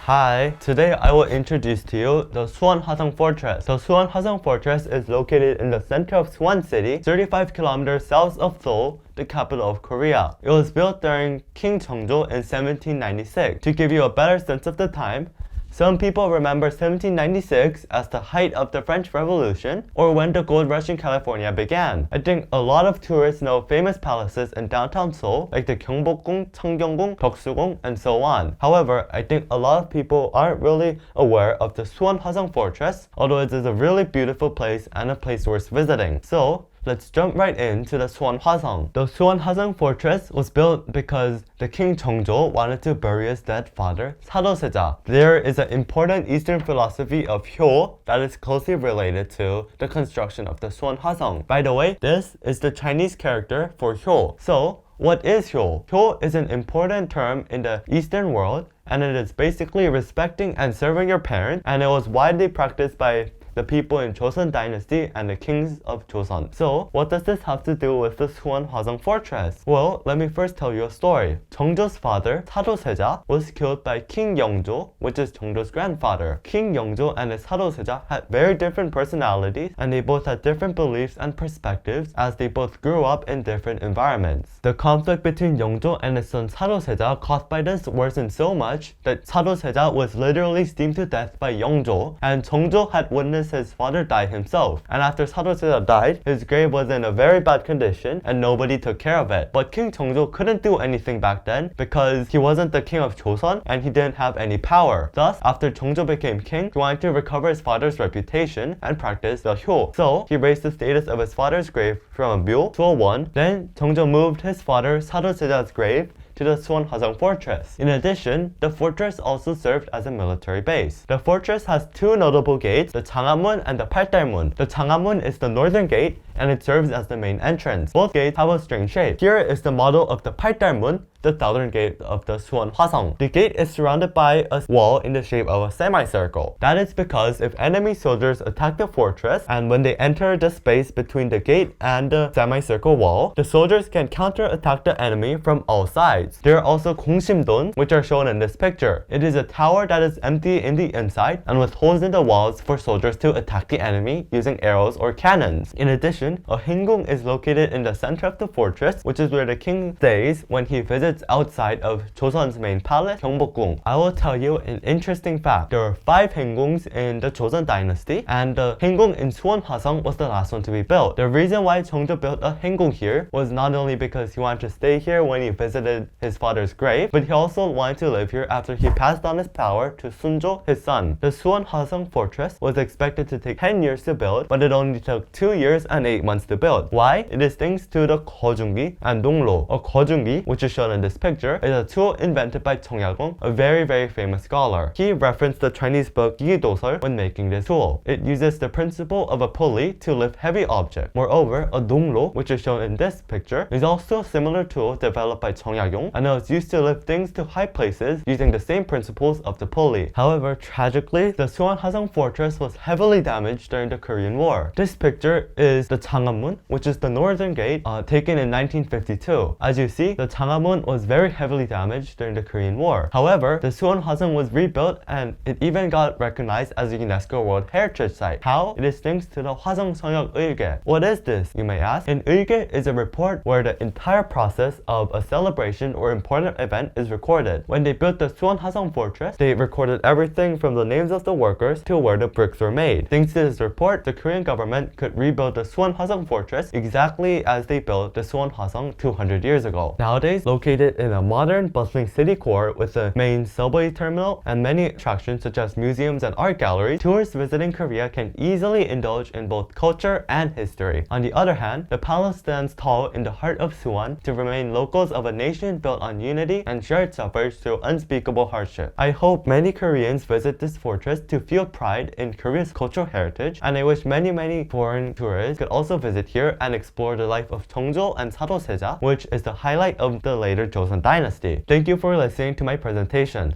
Hi, today I will introduce to you the Suwon Hwasong Fortress. The Suwon Hwasong Fortress is located in the center of Suwon City, 35 kilometers south of Seoul, the capital of Korea. It was built during King Jeongjo in 1796. To give you a better sense of the time, some people remember 1796 as the height of the French Revolution, or when the gold rush in California began. I think a lot of tourists know famous palaces in downtown Seoul, like the Gyeongbokgung, Cheonggyeonggung, Deoksugung, and so on. However, I think a lot of people aren't really aware of the Suwon Hwasong Fortress, although it is a really beautiful place and a place worth visiting. So, let's jump right into the Suwon Hwasong. The Suwon Hwasong Fortress was built because the King Jeongjo wanted to bury his dead father, 사도세자. There is an important Eastern philosophy of Hyo that is closely related to the construction of the Suwon Hwasong. By the way, this is the Chinese character for Hyo. So, what is Hyo? Hyo is an important term in the Eastern world, and it is basically respecting and serving your parents, and it was widely practiced by the people in Joseon dynasty and the kings of Joseon. So, what does this have to do with the Suwon Hwasong Fortress? Well, let me first tell you a story. Jeongjo's father, 사도세자, was killed by King Yeongjo, which is Jeongjo's grandfather. King Yeongjo and his 사도세자 had very different personalities, and they both had different beliefs and perspectives as they both grew up in different environments. The conflict between Yeongjo and his son 사도세자 caused by this worsened so much that 사도세자 was literally steamed to death by Yeongjo, and Jeongjo had witnessed his father die himself. And after 사도세자 died, his grave was in a very bad condition and nobody took care of it. But King Jeongjo couldn't do anything back then because he wasn't the king of Joseon and he didn't have any power. Thus, after Jeongjo became king, he wanted to recover his father's reputation and practice the Hyo. So, he raised the status of his father's grave from a mule to a won. Then, Jeongjo moved his father 사도세자's grave to the Suwon Hwasong Fortress. In addition, the fortress also served as a military base. The fortress has two notable gates, the Changhamun and the 팔달문. The Changhamun is the northern gate and it serves as the main entrance. Both gates have a strange shape. Here is the model of the 팔달문, the southern gate of the Suwon Hwasong. The gate is surrounded by a wall in the shape of a semicircle. That is because if enemy soldiers attack the fortress and when they enter the space between the gate and the semicircle wall, the soldiers can counterattack the enemy from all sides. There are also 공심돈, which are shown in this picture. It is a tower that is empty in the inside and with holes in the walls for soldiers to attack the enemy using arrows or cannons. In addition, a 행궁 is located in the center of the fortress, which is where the king stays when he visits outside of Joseon's main palace, Gyeongbokgung. I will tell you an interesting fact. There are 5 행궁s in the Joseon dynasty, and the 행궁 in Suwon Hwasong was the last one to be built. The reason why Jeongjo built a 행궁 here was not only because he wanted to stay here when he visited his father's grave, but he also wanted to live here after he passed on his power to Sunjo, his son. The Suwon Hwasong Fortress was expected to take 10 years to build, but it only took 2 years and 8 months to build. Why? It is thanks to the 거중기 and 동로. A 거중기, which is shown in this picture, is a tool invented by 청야공, a very famous scholar. He referenced the Chinese book 기도설 when making this tool. It uses the principle of a pulley to lift heavy objects. Moreover, a 동로, which is shown in this picture, is also a similar tool developed by 청야공, and it was used to lift things to high places using the same principles of the pulley. However, tragically, the Suwon Hwasong Fortress was heavily damaged during the Korean War. This picture is the Changhamun, which is the northern gate, taken in 1952. As you see, the Changhamun was very heavily damaged during the Korean War. However, the Suwon Hwasong was rebuilt and it even got recognized as a UNESCO World Heritage Site. How? It is thanks to the Hwasong Seonyeok Eulge. What is this, you may ask? An Eulge is a report where the entire process of a celebration or important event is recorded. When they built the Suwon Hwasong Fortress, they recorded everything from the names of the workers to where the bricks were made. Thanks to this report, the Korean government could rebuild the Suwon Hwasong Fortress exactly as they built the Suwon Hwasong 200 years ago. Nowadays, located in a modern, bustling city core with a main subway terminal and many attractions such as museums and art galleries, tourists visiting Korea can easily indulge in both culture and history. On the other hand, the palace stands tall in the heart of Suwon to remain locals of a nation built on unity and shared suffers through unspeakable hardship. I hope many Koreans visit this fortress to feel pride in Korea's cultural heritage, and I wish many foreign tourists could also visit here and explore the life of Jeongjo and 사도세자, which is the highlight of the later Joseon dynasty. Thank you for listening to my presentation.